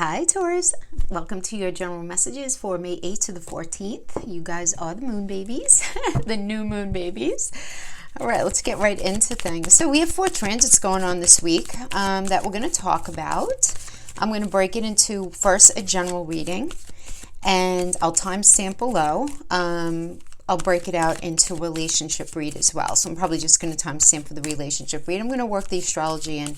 Hi Taurus, welcome to your general messages for May 8th to the 14th. You guys are the moon babies, the new moon babies. All right, let's get right into things. So we have 4 transits going on this week that we're going to talk about. I'm going to break it into first a general reading, and I'll timestamp below. I'll break it out into relationship read as well. So I'm probably just going to timestamp for the relationship read. I'm going to work the astrology in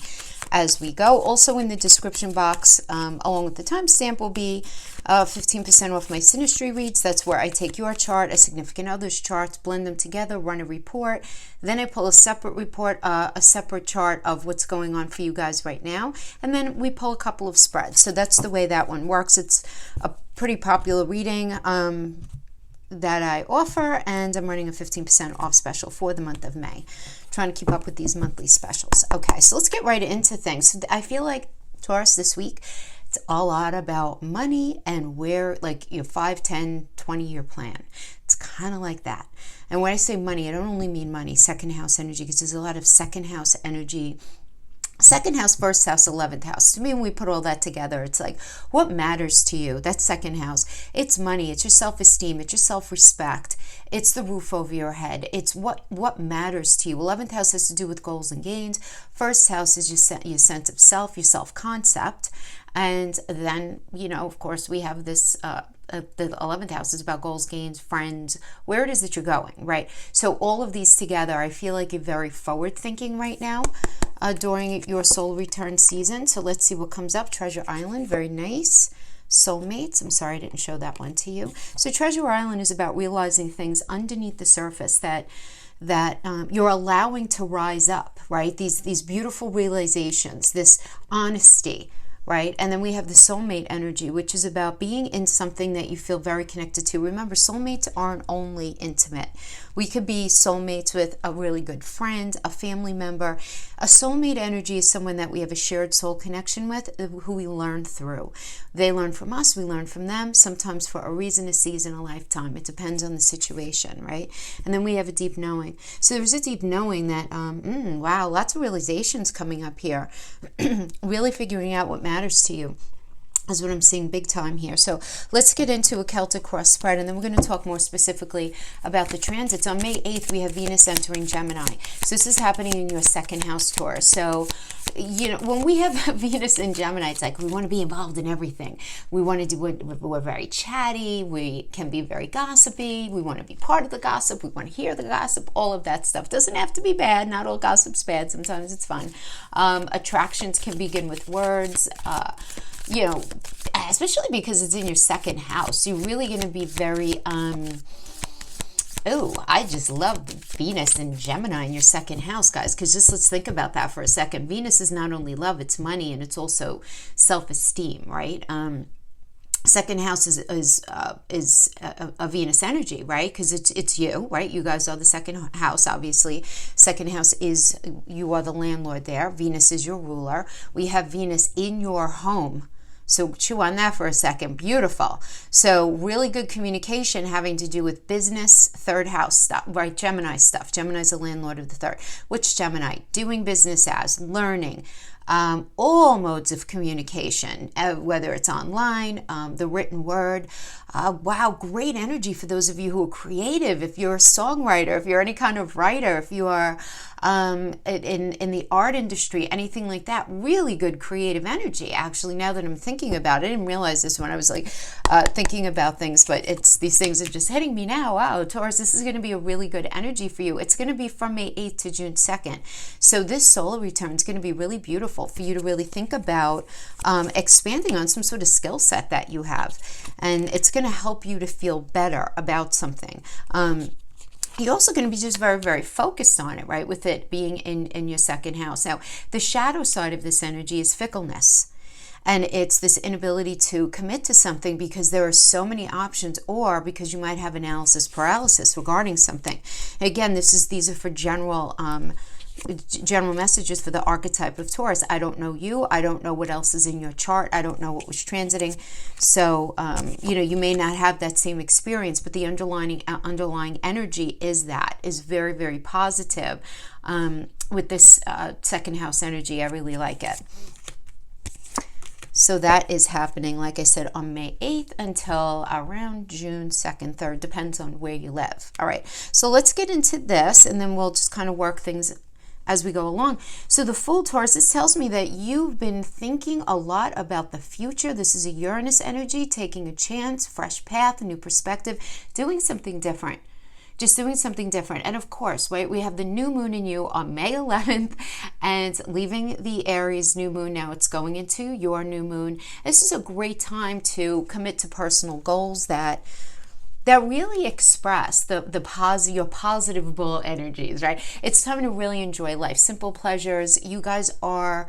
as we go. Also in the description box, along with the timestamp, will be 15% off my Synastry reads. That's where I take your chart, a significant other's charts, blend them together, run a report. Then I pull a separate report, a separate chart of what's going on for you guys right now. And then we pull a couple of spreads. So that's the way that one works. It's a pretty popular reading that I offer, and I'm running a 15% off special for the month of May. Trying to keep up with these monthly specials. Okay, so let's get right into things. So I feel like Taurus this week, it's a lot about money and where, like, your 5, 10, 20-year plan. It's kind of like that. And when I say money, I don't only mean money, second house energy, because there's a lot of second house energy. Second house, first house, 11th house. To me, when we put all that together, it's like, what matters to you? That's second house. It's money. It's your self-esteem. It's your self-respect. It's the roof over your head. It's what matters to you. 11th house has to do with goals and gains. First house is your sense of self, your self-concept. And then, you know, of course, we have this, the 11th house is about goals, gains, friends, where it is that you're going, right? So all of these together, I feel like you're very forward thinking right now during your soul return season. So let's see what comes up. Treasure Island, very nice. Soulmates, I'm sorry I didn't show that one to you. So Treasure Island is about realizing things underneath the surface that you're allowing to rise up, right? These beautiful realizations, this honesty, right? And then we have the soulmate energy, which is about being in something that you feel very connected to. Remember, soulmates aren't only intimate. We could be soulmates with a really good friend, a family member. A soulmate energy is someone that we have a shared soul connection with, who we learn through. They learn from us, we learn from them, sometimes for a reason, a season, a lifetime. It depends on the situation, right? And then we have a deep knowing. So there's a deep knowing that, wow, lots of realizations coming up here. Really figuring out what matters to you is what I'm seeing big time here. So let's get into a Celtic cross spread, and then we're going to talk more specifically about the transits. On May 8th, we have Venus entering Gemini. So this is happening in your second house, Taurus. So, you know, when we have Venus in Gemini, it's like we want to be involved in everything. We want to do it. We're very chatty. We can be very gossipy. We want to be part of the gossip. We want to hear the gossip. All of that stuff doesn't have to be bad. Not all gossip's bad. Sometimes it's fun. Attractions can begin with words. You know, especially because it's in your second house, you're really going to be very, I just love Venus and Gemini in your second house, guys, because just let's think about that for a second. Venus is not only love, it's money, and it's also self-esteem, right? Second house is a Venus energy, right? Because it's you, right? You guys are the second house, obviously. Second house is, you are the landlord there. Venus is your ruler. We have Venus in your home. So chew on that for a second. Beautiful. So really good communication having to do with business, third house stuff, right? Gemini stuff. Gemini's a landlord of the third. Which Gemini? Doing business as, learning, all modes of communication, whether it's online, the written word. Wow, great energy for those of you who are creative. If you're a songwriter, if you're any kind of writer, if you are in the art industry, anything like that, really good creative energy. Actually, now that I'm thinking about it, I didn't realize this when I was like thinking about things, but these things are just hitting me now. Wow, Taurus, this is going to be a really good energy for you. It's going to be from May 8th to June 2nd. So this solar return is going to be really beautiful for you to really think about expanding on some sort of skill set that you have. And it's going to help you to feel better about something. You're also going to be just very, very focused on it, right? With it being in your second house. Now, the shadow side of this energy is fickleness. And it's this inability to commit to something because there are so many options, or because you might have analysis paralysis regarding something. Again, these are for general messages for the archetype of Taurus. I don't know you. I don't know what else is in your chart. I don't know what was transiting. So, you know, you may not have that same experience, but the underlying energy is very, very positive with this second house energy. I really like it. So that is happening, like I said, on May 8th until around June 2nd, 3rd, depends on where you live. All right, so let's get into this, and then we'll just kind of work things as we go along. So the full Taurus, this tells me that you've been thinking a lot about the future. This is a Uranus energy, taking a chance, fresh path, a new perspective, doing something different. Just doing something different. And of course, right, we have the new moon in you on May 11th and leaving the Aries new moon. Now it's going into your new moon. This is a great time to commit to personal goals that really express your positive bull energies, right? It's time to really enjoy life. Simple pleasures. You guys are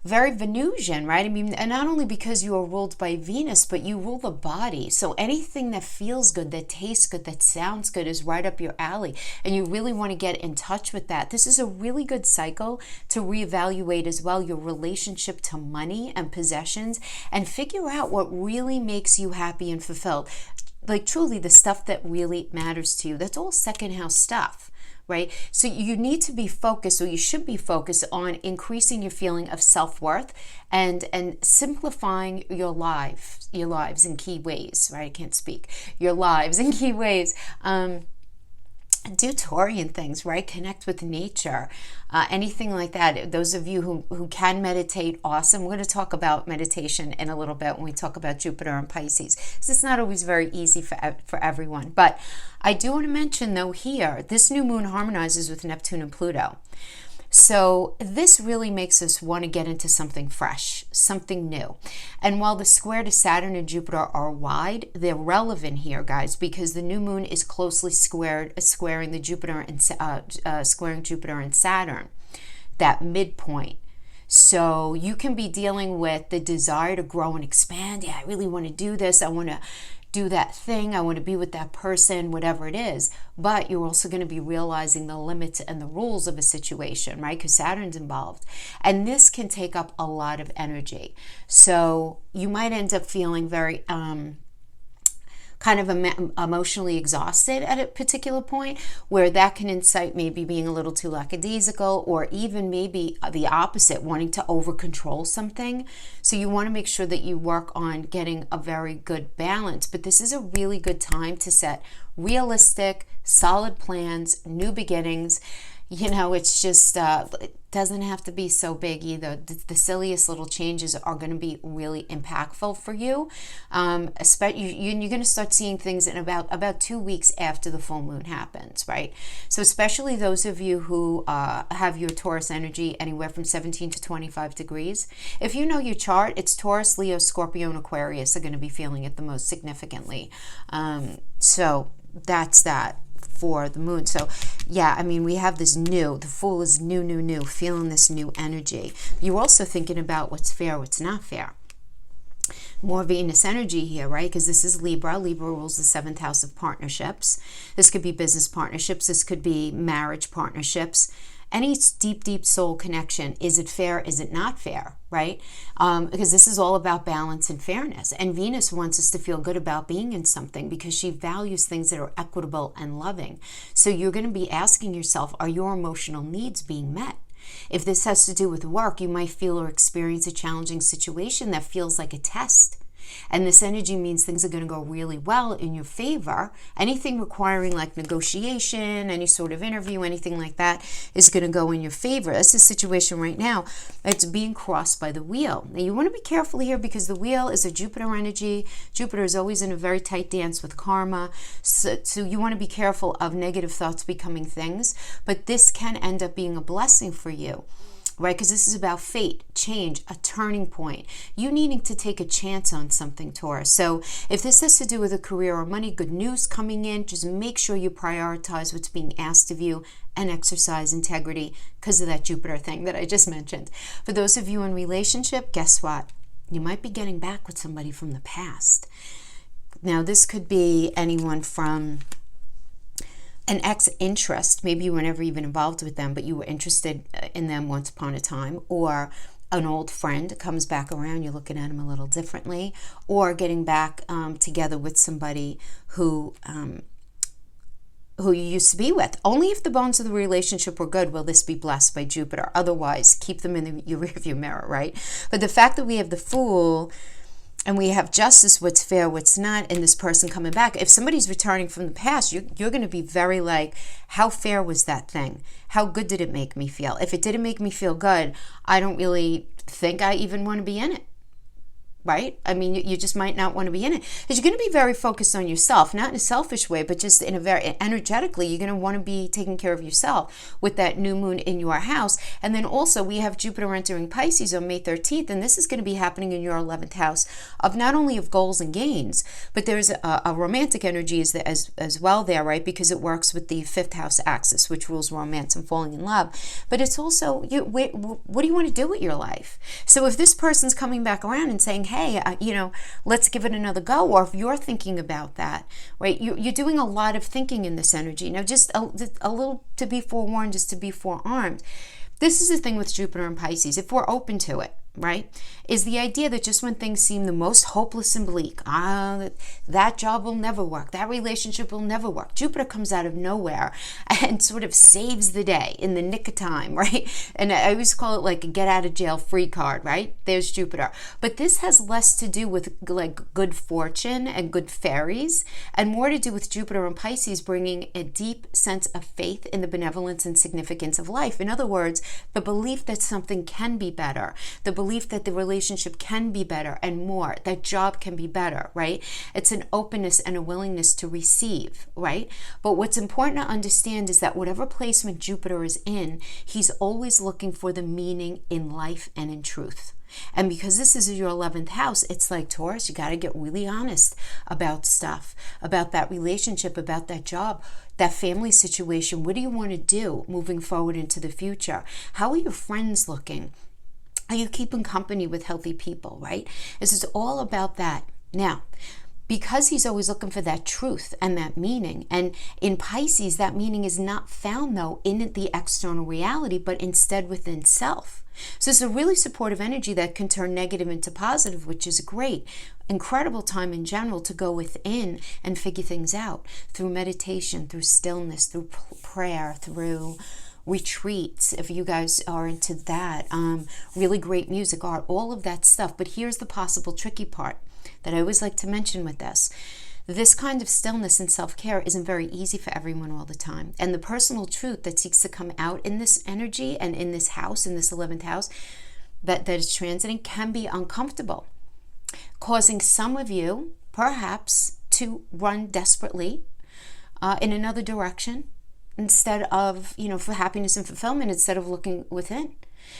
very Venusian, right? I mean, and not only because you are ruled by Venus, but you rule the body. So anything that feels good, that tastes good, that sounds good is right up your alley. And you really want to get in touch with that. This is a really good cycle to reevaluate as well your relationship to money and possessions and figure out what really makes you happy and fulfilled. Like truly the stuff that really matters to you. That's all second house stuff, right? So you need to be focused, or you should be focused on increasing your feeling of self-worth and simplifying your lives in key ways, right? I can't speak. Your lives in key ways. Do Taurian things, right? Connect with nature, anything like that. Those of you who can meditate, awesome. We're going to talk about meditation in a little bit when we talk about Jupiter and Pisces. It's not always very easy for everyone. But I do want to mention, though, here, this new moon harmonizes with Neptune and Pluto. So this really makes us want to get into something fresh, something new. And while the square to Saturn and Jupiter are wide, they're relevant here, guys, because the new moon is closely squaring the Jupiter and squaring Jupiter and Saturn, that midpoint. So you can be dealing with the desire to grow and expand. Yeah, I really want to do this. I want to do that thing. I want to be with that person, whatever it is. But you're also going to be realizing the limits and the rules of a situation, right? Because Saturn's involved. And this can take up a lot of energy. So you might end up feeling very kind of emotionally exhausted at a particular point, where that can incite maybe being a little too lackadaisical, or even maybe the opposite, wanting to over control something. So you want to make sure that you work on getting a very good balance. But this is a really good time to set realistic, solid plans, new beginnings. You know, it's just, it doesn't have to be so big either. The silliest little changes are going to be really impactful for you. You're going to start seeing things in about 2 weeks after the full moon happens, right? So especially those of you who have your Taurus energy anywhere from 17 to 25 degrees. If you know your chart, it's Taurus, Leo, Scorpio, and Aquarius are going to be feeling it the most significantly. So that's that for the moon. So yeah, I mean, we have this the Fool is new, feeling this new energy. You're also thinking about what's fair, what's not fair. More Venus energy here, right? Because this is Libra. Libra rules the 7th house of partnerships. This could be business partnerships. This could be marriage partnerships. Any deep soul connection. Is it fair? Is it not fair? Right? Because this is all about balance and fairness. And Venus wants us to feel good about being in something because she values things that are equitable and loving. So you're going to be asking yourself, are your emotional needs being met? If this has to do with work, you might feel or experience a challenging situation that feels like a test. And this energy means things are going to go really well in your favor. Anything requiring like negotiation, any sort of interview, anything like that is going to go in your favor. That's the situation right now. It's being crossed by the wheel. Now you want to be careful here because the wheel is a Jupiter energy. Jupiter is always in a very tight dance with karma. So you want to be careful of negative thoughts becoming things. But this can end up being a blessing for you. Right? Because this is about fate, change, a turning point. You needing to take a chance on something, Taurus. So if this has to do with a career or money, good news coming in, just make sure you prioritize what's being asked of you and exercise integrity because of that Jupiter thing that I just mentioned. For those of you in relationship, guess what? You might be getting back with somebody from the past. Now, this could be anyone from an ex-interest. Maybe you were never even involved with them, but you were interested in them once upon a time, or an old friend comes back around, you're looking at them a little differently, or getting back together with somebody who who you used to be with. Only if the bones of the relationship were good will this be blessed by Jupiter. Otherwise, keep them in your rearview mirror, right? But the fact that we have the Fool and we have justice, what's fair, what's not, and this person coming back. If somebody's returning from the past, you're going to be very like, how fair was that thing? How good did it make me feel? If it didn't make me feel good, I don't really think I even want to be in it. Right? I mean, you just might not want to be in it. Because you're going to be very focused on yourself, not in a selfish way, but just in a very energetically, you're going to want to be taking care of yourself with that new moon in your house. And then also we have Jupiter entering Pisces on May 13th, and this is going to be happening in your 11th house of not only of goals and gains, but there's a romantic energy as well there, right? Because it works with the 5th house axis, which rules romance and falling in love. But it's also, what do you want to do with your life? So if this person's coming back around and saying, hey, let's give it another go. Or if you're thinking about that, right, you're doing a lot of thinking in this energy. Now, just a little to be forewarned, just to be forearmed. This is the thing with Jupiter and Pisces, if we're open to it, right, is the idea that just when things seem the most hopeless and bleak, that job will never work, that relationship will never work, Jupiter comes out of nowhere and sort of saves the day in the nick of time, right? And I always call it like a get out of jail free card, right? There's Jupiter. But this has less to do with like good fortune and good fairies and more to do with Jupiter and Pisces bringing a deep sense of faith in the benevolence and significance of life. In other words, the belief that something can be better, the belief that the relationship can be better and more, that job can be better, right? It's an openness and a willingness to receive, right? But what's important to understand is that whatever placement Jupiter is in, he's always looking for the meaning in life and in truth. And because this is your 11th house, it's like Taurus, you got to get really honest about stuff, about that relationship, about that job, that family situation. What do you want to do moving forward into the future? How are your friends looking? Are you keeping company with healthy people, right? This is all about that. Now, because he's always looking for that truth and that meaning, and in Pisces, that meaning is not found, though, in the external reality, but instead within self. So it's a really supportive energy that can turn negative into positive, which is a great, incredible time in general to go within and figure things out through meditation, through stillness, through prayer, through retreats, if you guys are into that, really great music, art, all of that stuff. But here's the possible tricky part that I always like to mention with this. This kind of stillness and self-care isn't very easy for everyone all the time. And the personal truth that seeks to come out in this energy and in this house, in this 11th house, that is transiting can be uncomfortable, causing some of you, perhaps, to run desperately in another direction instead of, for happiness and fulfillment, instead of looking within.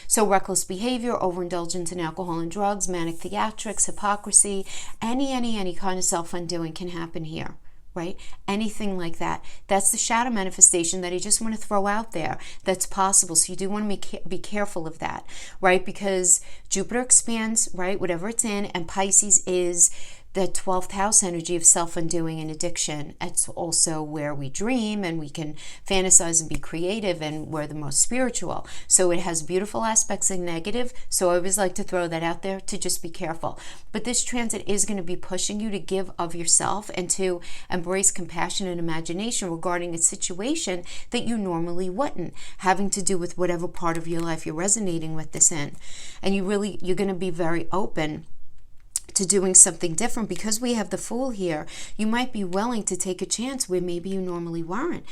So reckless behavior, overindulgence in alcohol and drugs, manic theatrics, hypocrisy, any kind of self-undoing can happen here, right? Anything like that. That's the shadow manifestation that I just want to throw out there that's possible. So you do want to be careful of that, right? Because Jupiter expands, right, whatever it's in, and Pisces is the 12th house energy of self-undoing and addiction. It's also where we dream and we can fantasize and be creative, and we're the most spiritual. So it has beautiful aspects and negative. So I always like to throw that out there to just be careful. But this transit is going to be pushing you to give of yourself and to embrace compassion and imagination regarding a situation that you normally wouldn't, having to do with whatever part of your life you're resonating with this in. And you're going to be very open to doing something different. Because we have the Fool here, you might be willing to take a chance where maybe you normally weren't.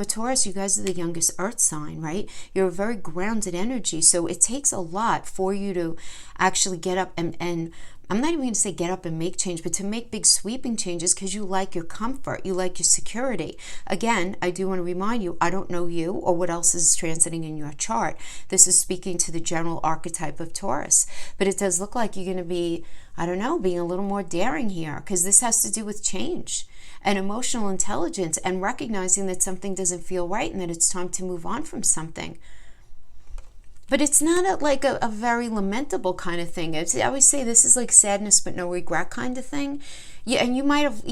Taurus, you guys are the youngest earth sign, right? You're a very grounded energy, so it takes a lot for you to actually get up and I'm not even going to say get up and make change, but to make big sweeping changes because you like your comfort, you like your security. Again, I do want to remind you, I don't know you or what else is transiting in your chart. This is speaking to the general archetype of Taurus, but it does look like you're going to be, being a little more daring here, because this has to do with change and emotional intelligence and recognizing that something doesn't feel right and that it's time to move on from something. But it's not a very lamentable kind of thing. I always say this is like sadness but no regret kind of thing. Yeah, and you may have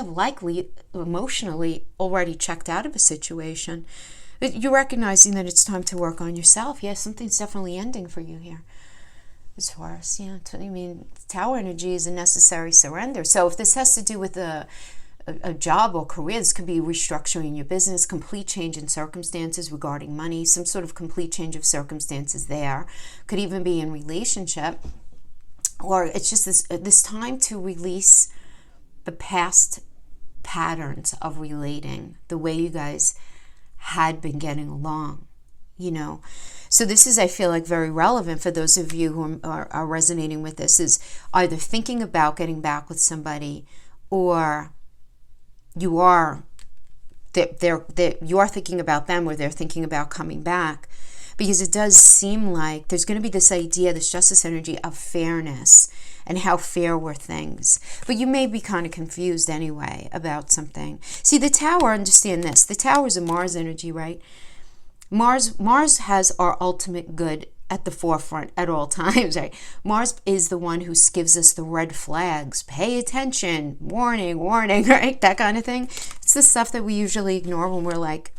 likely emotionally already checked out of a situation. But you're recognizing that it's time to work on yourself. Yeah, something's definitely ending for you here. As far as, Tower energy is a necessary surrender. So if this has to do with a job or career. This could be restructuring your business, complete change in circumstances regarding money, some sort of complete change of circumstances there. Could even be in relationship, or it's just this time to release the past patterns of relating, the way you guys had been getting along, you know. So this is, I feel like, very relevant for those of you who are resonating with this, is either thinking about getting back with somebody, or you are thinking about them, or they're thinking about coming back. Because it does seem like there's going to be this idea, this justice energy of fairness and how fair were things. But you may be kind of confused anyway about something. See, the Tower, understand this. The Tower is a Mars energy, right? Mars has our ultimate good at the forefront at all times, right? Mars is the one who gives us the red flags. Pay attention, warning, warning, right? That kind of thing. It's the stuff that we usually ignore when we're like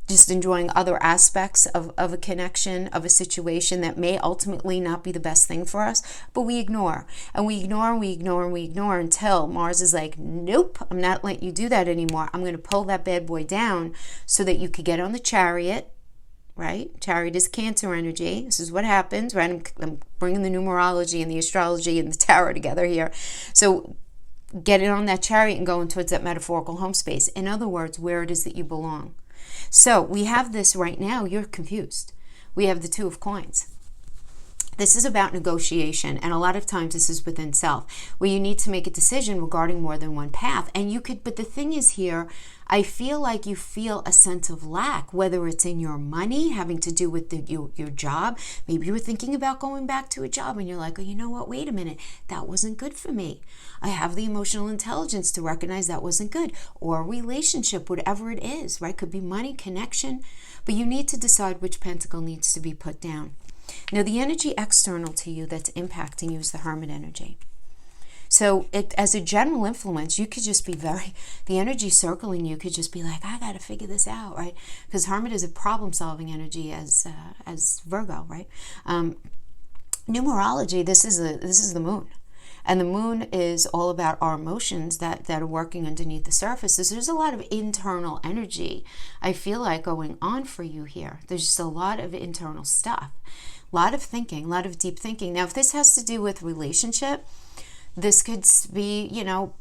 just enjoying other aspects of a connection, of a situation that may ultimately not be the best thing for us, but we ignore. And we ignore, and we ignore, and we ignore until Mars is like, nope, I'm not letting you do that anymore. I'm going to pull that bad boy down so that you could get on the Chariot, right? Chariot is Cancer energy. This is what happens, right? I'm bringing the numerology and the astrology and the tarot together here. So get it on that Chariot and going towards that metaphorical home space. In other words, where it is that you belong. So we have this right now. You're confused. We have the Two of Coins. This is about negotiation, and a lot of times this is within self, where you need to make a decision regarding more than one path. And you could, but the thing is here, I feel like you feel a sense of lack, whether it's in your money, having to do with your job. Maybe you were thinking about going back to a job, and you're like, oh, you know what? Wait a minute, that wasn't good for me. I have the emotional intelligence to recognize that wasn't good. Or a relationship, whatever it is, right? Could be money, connection, but you need to decide which pentacle needs to be put down. Now, the energy external to you that's impacting you is the Hermit energy. So as a general influence, you could just be the energy circling you could just be like, I got to figure this out, right? Because Hermit is a problem-solving energy as Virgo, right? Numerology, this is the moon. And the moon is all about our emotions that are working underneath the surface. So there's a lot of internal energy, I feel like, going on for you here. There's just a lot of internal stuff. A lot of thinking, a lot of deep thinking. Now, if this has to do with relationship, this could be,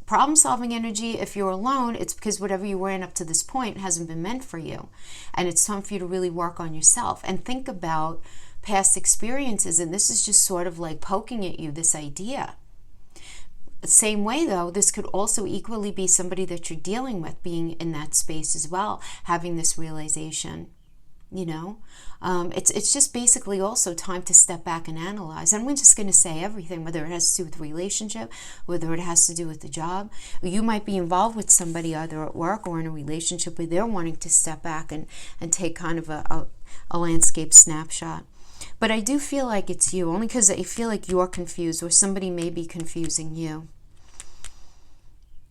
problem-solving energy. If you're alone, it's because whatever you were in up to this point hasn't been meant for you. And it's time for you to really work on yourself and think about past experiences. And this is just sort of like poking at you, this idea. Same way, though, this could also equally be somebody that you're dealing with being in that space as well, having this realization. It's just basically also time to step back and analyze. And we're just going to say everything, whether it has to do with the relationship, whether it has to do with the job. You might be involved with somebody either at work or in a relationship where they're wanting to step back and take kind of a landscape snapshot. But I do feel like it's you, only because I feel like you're confused or somebody may be confusing you.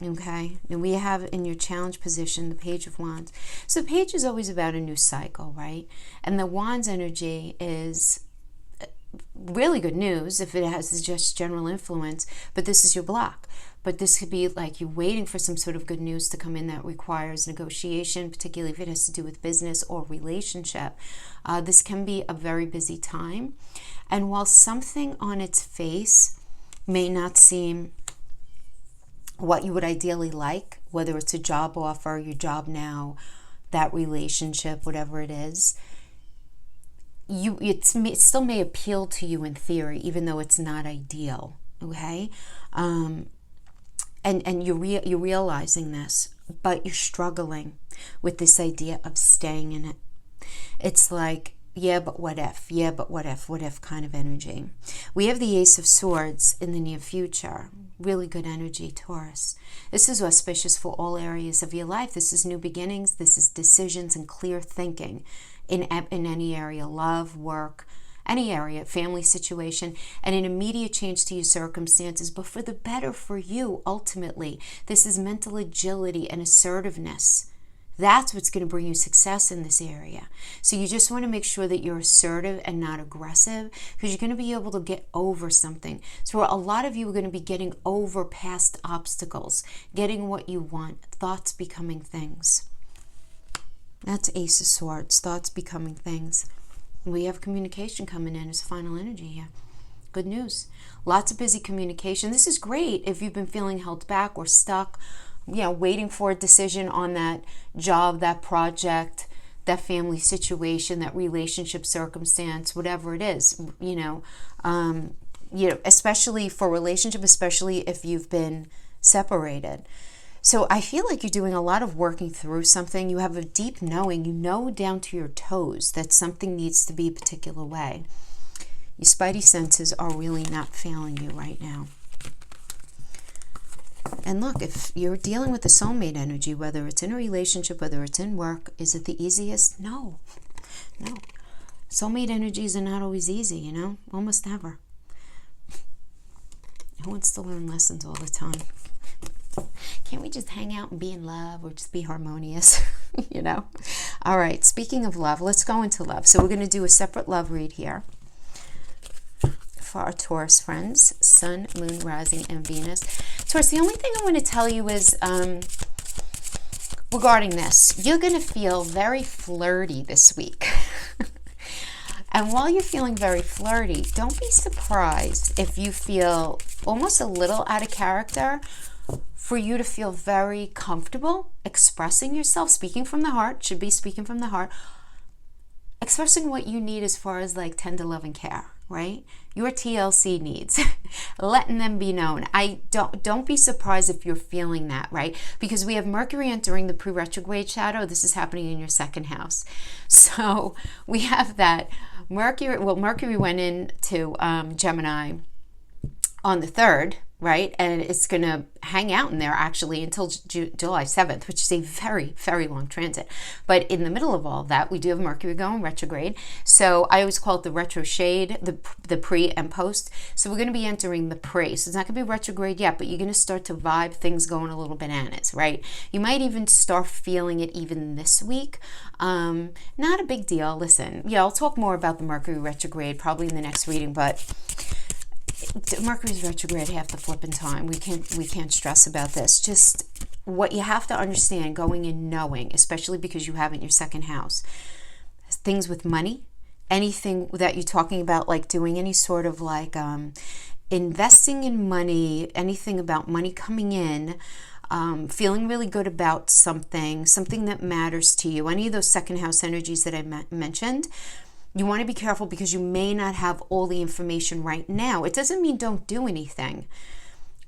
Okay, and we have in your challenge position the Page of Wands. So the Page is always about a new cycle, right? And the Wands energy is really good news if it has just general influence, but this is your block. But this could be like you're waiting for some sort of good news to come in that requires negotiation, particularly if it has to do with business or relationship. This can be a very busy time. And while something on its face may not seem what you would ideally like, whether it's a job offer, your job now, that relationship, whatever it is, it still may appeal to you in theory, even though it's not ideal, okay? And you're realizing this, but you're struggling with this idea of staying in it. It's like, yeah, but what if? Yeah, but what if kind of energy. We have the Ace of Swords in the near future. Really good energy, Taurus. This is auspicious for all areas of your life. This is new beginnings. This is decisions and clear thinking in any area, love, work, any area, family situation, and an immediate change to your circumstances, but for the better for you, ultimately. This is mental agility and assertiveness That's what's going to bring you success in this area. So you just want to make sure that you're assertive and not aggressive, because you're going to be able to get over something. So a lot of you are going to be getting over past obstacles, getting what you want, thoughts becoming things. That's Ace of Swords, thoughts becoming things. We have communication coming in as final energy here. Good news. Lots of busy communication. This is great if you've been feeling held back or stuck, waiting for a decision on that job, that project, that family situation, that relationship circumstance, whatever it is, especially for relationship, especially if you've been separated. So I feel like you're doing a lot of working through something. You have a deep knowing, down to your toes that something needs to be a particular way. Your spidey senses are really not failing you right now. And look, if you're dealing with the soulmate energy, whether it's in a relationship, whether it's in work, is it the easiest? No. Soulmate energies are not always easy, almost never. Who wants to learn lessons all the time? Can't we just hang out and be in love or just be harmonious? All right, speaking of love, let's go into love. So we're going to do a separate love read here for our Taurus friends, Sun, Moon, Rising, and Venus. Taurus, the only thing I want to tell you is regarding this, you're going to feel very flirty this week. And while you're feeling very flirty, don't be surprised if you feel almost a little out of character, for you to feel very comfortable expressing yourself, speaking from the heart, should be speaking from the heart, expressing what you need as far as like tender love and care, right? Your TLC needs, letting them be known. Don't be surprised if you're feeling that, right? Because we have Mercury entering the pre-retrograde shadow. This is happening in your second house. So we have that Mercury went into Gemini on the 3rd, right? And it's going to hang out in there actually until July 7th, which is a very, very long transit. But in the middle of all of that, we do have Mercury going retrograde. So I always call it the retro shade, the pre and post. So we're going to be entering the pre. So it's not going to be retrograde yet, but you're going to start to vibe things going a little bananas, right? You might even start feeling it even this week. Not a big deal. Listen, I'll talk more about the Mercury retrograde probably in the next reading, but Mercury's retrograde half the flipping time. We can't stress about this. Just what you have to understand going in knowing, especially because you have it in your second house, things with money, anything that you're talking about, like doing any sort of like investing in money, anything about money coming in, feeling really good about something that matters to you, any of those second house energies that I mentioned. You want to be careful because you may not have all the information right now. It doesn't mean don't do anything.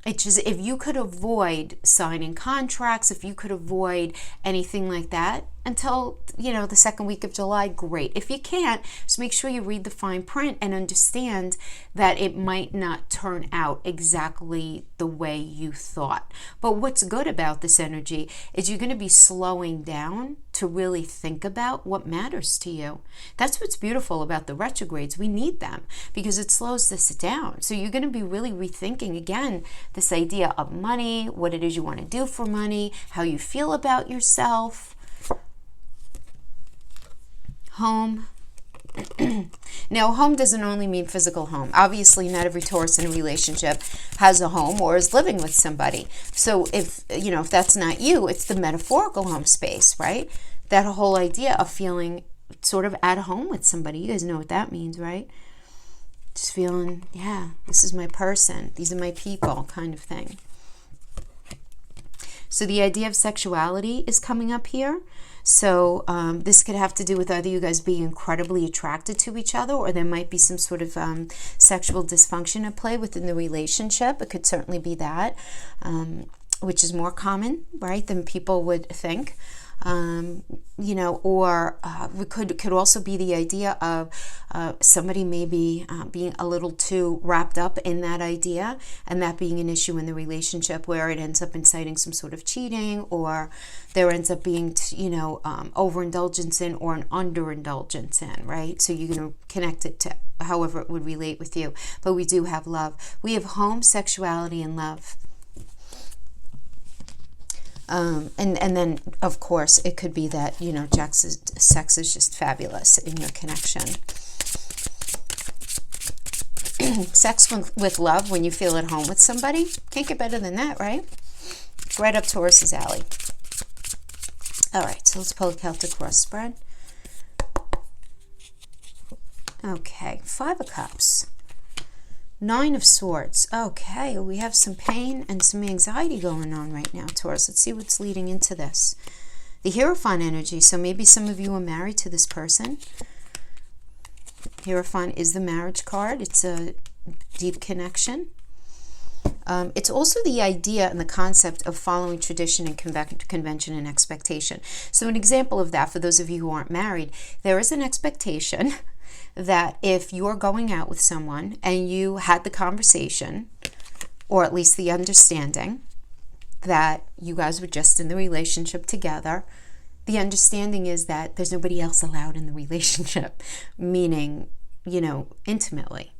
It's just if you could avoid signing contracts, if you could avoid anything like that until, the second week of July, great. If you can't, just make sure you read the fine print and understand that it might not turn out exactly the way you thought. But what's good about this energy is you're going to be slowing down to really think about what matters to you. That's what's beautiful about the retrogrades. We need them because it slows this down. So you're going to be really rethinking, again, this idea of money, what it is you want to do for money, how you feel about yourself. Home. Now, home doesn't only mean physical home. Obviously, not every Taurus in a relationship has a home or is living with somebody. So if that's not you, it's the metaphorical home space, right? That whole idea of feeling sort of at home with somebody. You guys know what that means, right? Just feeling, this is my person. These are my people kind of thing. So the idea of sexuality is coming up here. So this could have to do with either you guys being incredibly attracted to each other, or there might be some sort of sexual dysfunction at play within the relationship. It could certainly be that, which is more common, right, than people would think. Or we could also be the idea of somebody maybe being a little too wrapped up in that idea, and that being an issue in the relationship where it ends up inciting some sort of cheating, or there ends up being overindulgence in or an underindulgence in, right? So you're going to connect it to however it would relate with you. But we do have love. We have home, sexuality, and love. And then, of course, it could be that, you know, sex is just fabulous in your connection. Sex with love, when you feel at home with somebody, can't get better than that, right? Right up Taurus's alley. All right, so let's pull a Celtic cross spread. Okay, 5 of Cups. 9 of Swords. Okay, we have some pain and some anxiety going on right now, Taurus. Let's see what's leading into this. The Hierophant energy. So maybe some of you are married to this person. Hierophant is the marriage card. It's a deep connection. It's also the idea and the concept of following tradition and convention and expectation. So an example of that, for those of you who aren't married, there is an expectation that if you're going out with someone and you had the conversation, or at least the understanding, that you guys were just in the relationship together, the understanding is that there's nobody else allowed in the relationship, meaning, you know, intimately.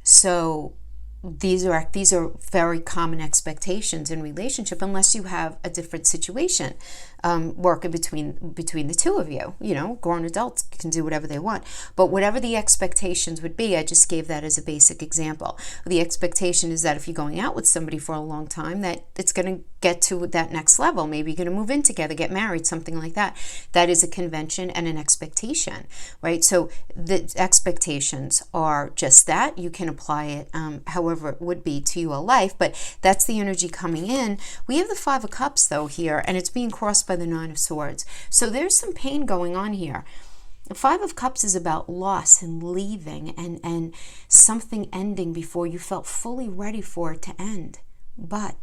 So these are very common expectations in relationship, unless you have a different situation working between the two of you. You know, grown adults can do whatever they want, but whatever the expectations would be, I just gave that as a basic example. The expectation is that if you're going out with somebody for a long time, that it's going to get to that next level. Maybe you're going to move in together, get married, something like that. That is a convention and an expectation, right? So the expectations are just that. You can apply it however it would be to your life, but that's the energy coming in. We have the 5 of Cups though here, and it's being crossed by the 9 of Swords. So there's some pain going on here. The 5 of Cups is about loss and leaving and something ending before you felt fully ready for it to end. But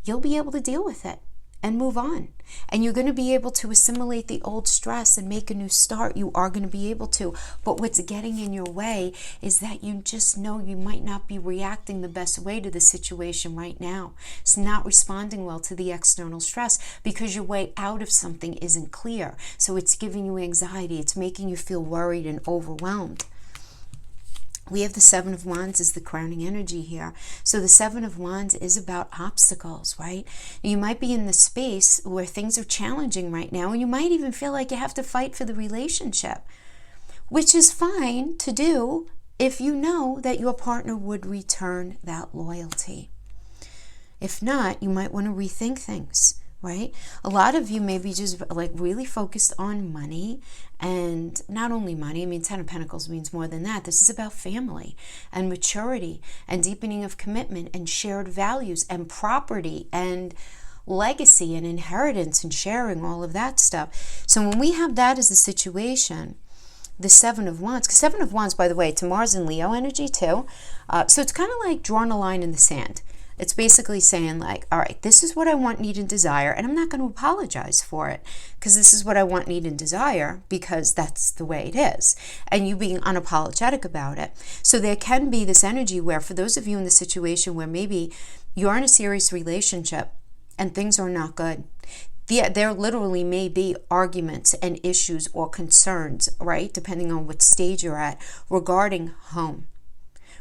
you'll be able to deal with it and move on. And you're going to be able to assimilate the old stress and make a new start. You are going to be able to. But what's getting in your way is that you just know you might not be reacting the best way to the situation right now. It's not responding well to the external stress because your way out of something isn't clear. So it's giving you anxiety. It's making you feel worried and overwhelmed. We have the 7 of Wands as the crowning energy here. So the 7 of Wands is about obstacles, right? You might be in the space where things are challenging right now, and you might even feel like you have to fight for the relationship, which is fine to do if you know that your partner would return that loyalty. If not, you might want to rethink things, right? A lot of you may be just like really focused on money, and not only money. I mean, 10 of Pentacles means more than that. This is about family and maturity and deepening of commitment and shared values and property and legacy and inheritance and sharing, all of that stuff. So when we have that as a situation, the 7 of Wands, because 7 of Wands, by the way, to Mars and Leo energy too. So it's kind of like drawing a line in the sand. It's basically saying like, all right, this is what I want, need, and desire, and I'm not going to apologize for it because this is what I want, need, and desire because that's the way it is. And you being unapologetic about it. So there can be this energy where for those of you in the situation where maybe you're in a serious relationship and things are not good, there literally may be arguments and issues or concerns, right, depending on what stage you're at, regarding home,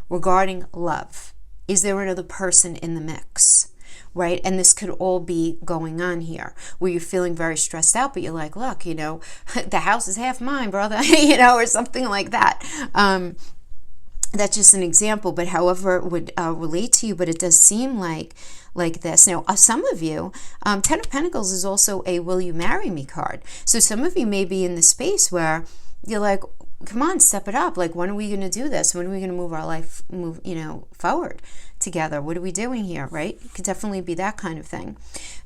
regarding love. Is there another person in the mix, right? And this could all be going on here where you're feeling very stressed out, but you're like, look, you know, the house is half mine, brother, you know, or something like that. That's just an example, but however it would relate to you, but it does seem like this. Now, some of you, 10 of Pentacles is also a will you marry me card. So some of you may be in the space where you're like, come on, step it up. Like, when are we going to do this? When are we going to move our life, forward together? What are we doing here, right? It could definitely be that kind of thing.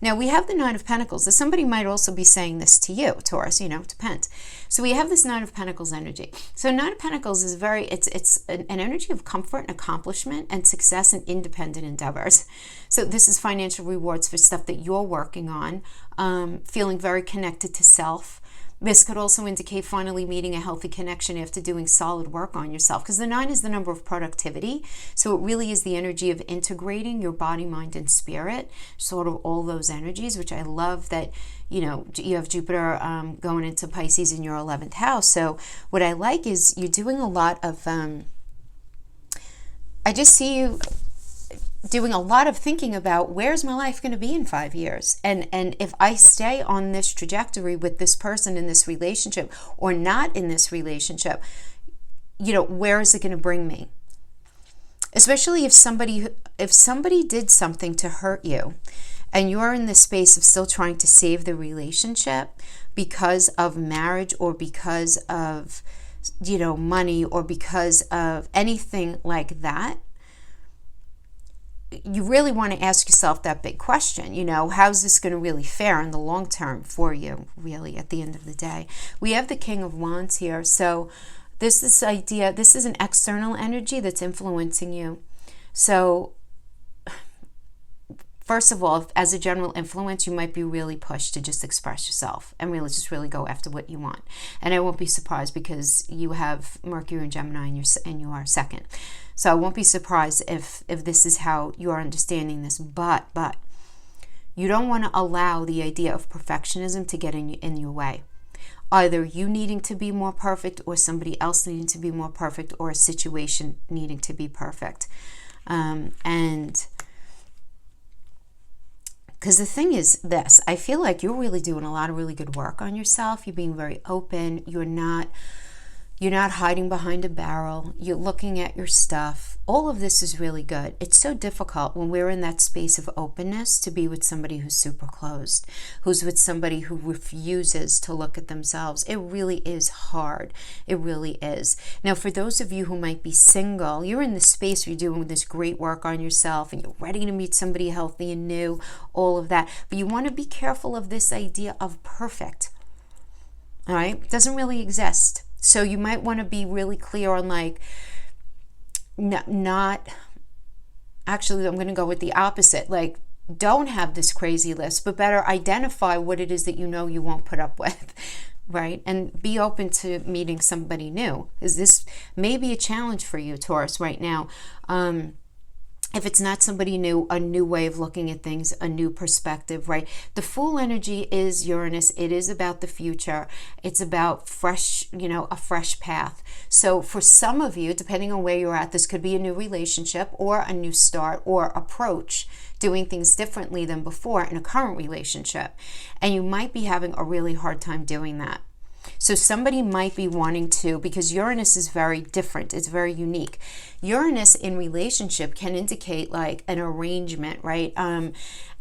Now, we have the 9 of Pentacles. Now, somebody might also be saying this to you, Taurus, it depends. So we have this 9 of Pentacles energy. So 9 of Pentacles is it's an energy of comfort and accomplishment and success and independent endeavors. So this is financial rewards for stuff that you're working on, feeling very connected to self. This could also indicate finally meeting a healthy connection after doing solid work on yourself, because the 9 is the number of productivity. So it really is the energy of integrating your body, mind, and spirit, sort of all those energies, which I love that, you have Jupiter going into Pisces in your 11th house. So what I like is you're doing a lot of, I just see you doing a lot of thinking about, where's my life going to be in 5 years? And if I stay on this trajectory with this person in this relationship, or not in this relationship, you know, where is it going to bring me? Especially if somebody did something to hurt you, and you're in this space of still trying to save the relationship because of marriage, or because of, you know, money, or because of anything like that, you really want to ask yourself that big question, you know, how's this going to really fare in the long term for you, really, at the end of the day? We have the King of Wands here. So this idea, this is an external energy that's influencing you. So first of all, as a general influence, you might be really pushed to just express yourself and really go after what you want. And I won't be surprised, because you have Mercury and Gemini and you are second. So I won't be surprised if this is how you are understanding this. But you don't want to allow the idea of perfectionism to get in your way. Either you needing to be more perfect, or somebody else needing to be more perfect, or a situation needing to be perfect. And because the thing is this, I feel like you're really doing a lot of really good work on yourself. You're being very open. You're not hiding behind a barrel. You're looking at your stuff. All of this is really good. It's so difficult when we're in that space of openness to be with somebody who's super closed, who's with somebody who refuses to look at themselves. It really is hard. It really is. Now, for those of you who might be single, you're in the space where you're doing this great work on yourself and you're ready to meet somebody healthy and new, all of that. But you want to be careful of this idea of perfect. All right? It doesn't really exist. So you might want to be really clear on, like, not actually, I'm going to go with the opposite. Like, don't have this crazy list, but better identify what it is that you know you won't put up with, right? And be open to meeting somebody new. Is this maybe a challenge for you, Taurus, right now? If it's not somebody new, a new way of looking at things, a new perspective, right? The Fool energy is Uranus. It is about the future. It's about fresh, a fresh path. So for some of you, depending on where you're at, this could be a new relationship or a new start or approach, doing things differently than before in a current relationship. And you might be having a really hard time doing that. So somebody might be wanting to, because Uranus is very different. It's very unique. Uranus in relationship can indicate like an arrangement, right?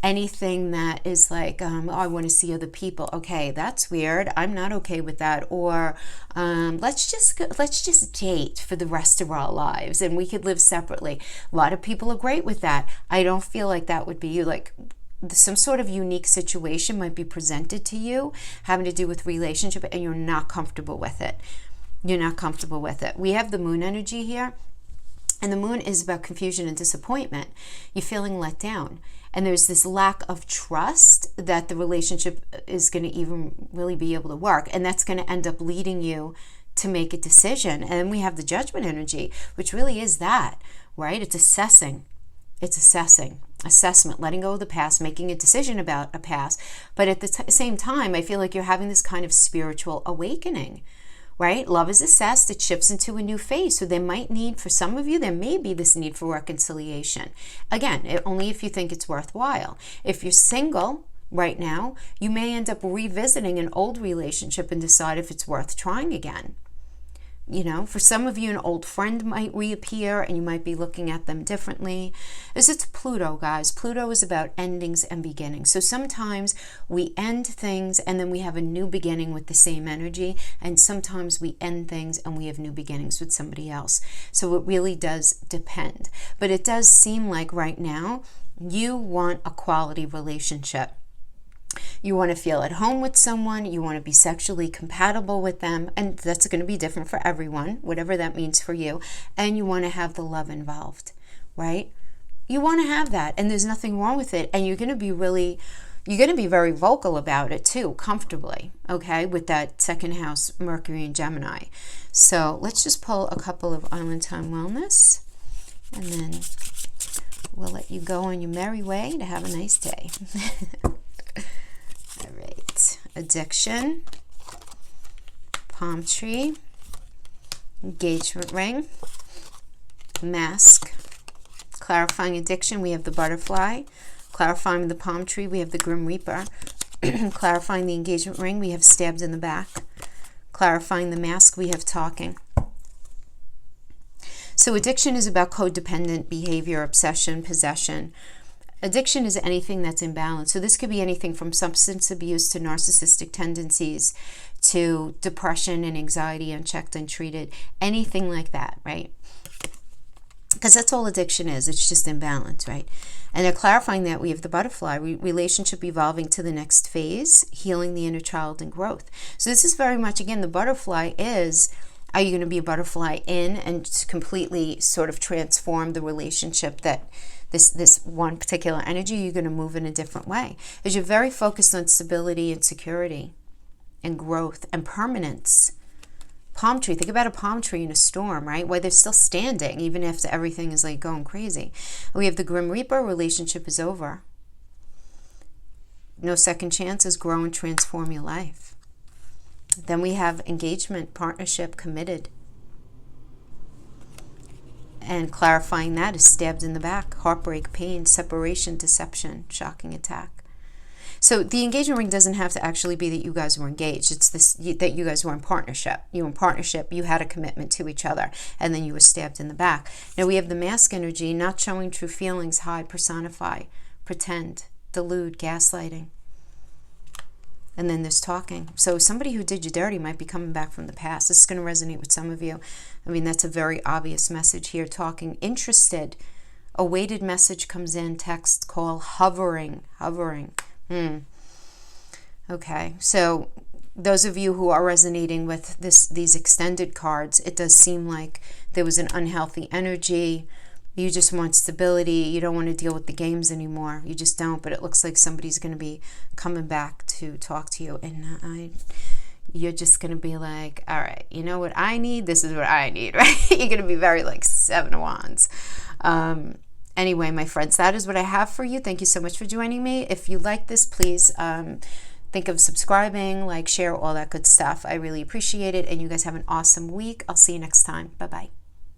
Anything that is like, oh, I want to see other people. Okay, that's weird. I'm not okay with that. Or let's just date for the rest of our lives and we could live separately. A lot of people are great with that. I don't feel like that would be you. Like, some sort of unique situation might be presented to you having to do with relationship and you're not comfortable with it. You're not comfortable with it. We have the Moon energy here, and the Moon is about confusion and disappointment. You're feeling let down, and there's this lack of trust that the relationship is going to even really be able to work, and that's going to end up leading you to make a decision. And then we have the Judgment energy, which really is that, right? It's assessing. It's assessment, letting go of the past, making a decision about a past. But at the same time, I feel like you're having this kind of spiritual awakening, right? Love is assessed. It shifts into a new phase. So there might need, for some of you, there may be this need for reconciliation. Again, only if you think it's worthwhile. If you're single right now, you may end up revisiting an old relationship and decide if it's worth trying again. For some of you, an old friend might reappear and you might be looking at them differently. It's Pluto, guys. Pluto is about endings and beginnings. So sometimes we end things and then we have a new beginning with the same energy. And sometimes we end things and we have new beginnings with somebody else. So it really does depend. But it does seem like right now you want a quality relationship. You want to feel at home with someone. You want to be sexually compatible with them. And that's going to be different for everyone, whatever that means for you. And you want to have the love involved, right? You want to have that. And there's nothing wrong with it. And you're going to be very vocal about it too, comfortably, okay, with that second house, Mercury and Gemini. So let's just pull a couple of Island Time Wellness. And then we'll let you go on your merry way to have a nice day. All right, addiction, palm tree, engagement ring, mask, Clarifying addiction, we have the butterfly. Clarifying the palm tree, we have the Grim Reaper. Clarifying the engagement ring, we have stabbed in the back. Clarifying the mask, we have talking. So addiction is about codependent behavior, obsession, possession. Addiction is anything that's imbalanced. So this could be anything from substance abuse to narcissistic tendencies to depression and anxiety unchecked, untreated, anything like that, right? Because that's all addiction is. It's just imbalance, right? And they're clarifying that we have the butterfly, relationship evolving to the next phase, healing the inner child and growth. So this is very much, again, the butterfly is, are you going to be a butterfly in and completely sort of transform the relationship that this one particular energy, you're going to move in a different way? Because you're very focused on stability and security and growth and permanence. Palm tree, think about a palm tree in a storm, right? Where they're still standing, even if everything is like going crazy. We have the Grim Reaper, relationship is over. No second chances, grow and transform your life. Then we have engagement, partnership, committed. And clarifying that is stabbed in the back, heartbreak, pain, separation, deception, shocking attack. So the engagement ring doesn't have to actually be that you guys were engaged. It's this, that you guys were in partnership. You were in partnership, you had a commitment to each other, and then you were stabbed in the back. Now we have the mask energy, not showing true feelings, hide, personify, pretend, delude, gaslighting. And then there's talking. So somebody who did you dirty might be coming back from the past. This is going to resonate with some of you. I mean, that's a very obvious message here. Talking, interested. A weighted message comes in, text, call, hovering. Okay, so those of you who are resonating with these extended cards, it does seem like there was an unhealthy energy. You just want stability. You don't want to deal with the games anymore. You just don't. But it looks like somebody's going to be coming back to talk to you. And you're just going to be like, all right, you know what I need? This is what I need, right? You're going to be very like Seven of Wands. Anyway, my friends, that is what I have for you. Thank you so much for joining me. If you like this, please think of subscribing, like, share, all that good stuff. I really appreciate it. And you guys have an awesome week. I'll see you next time. Bye-bye.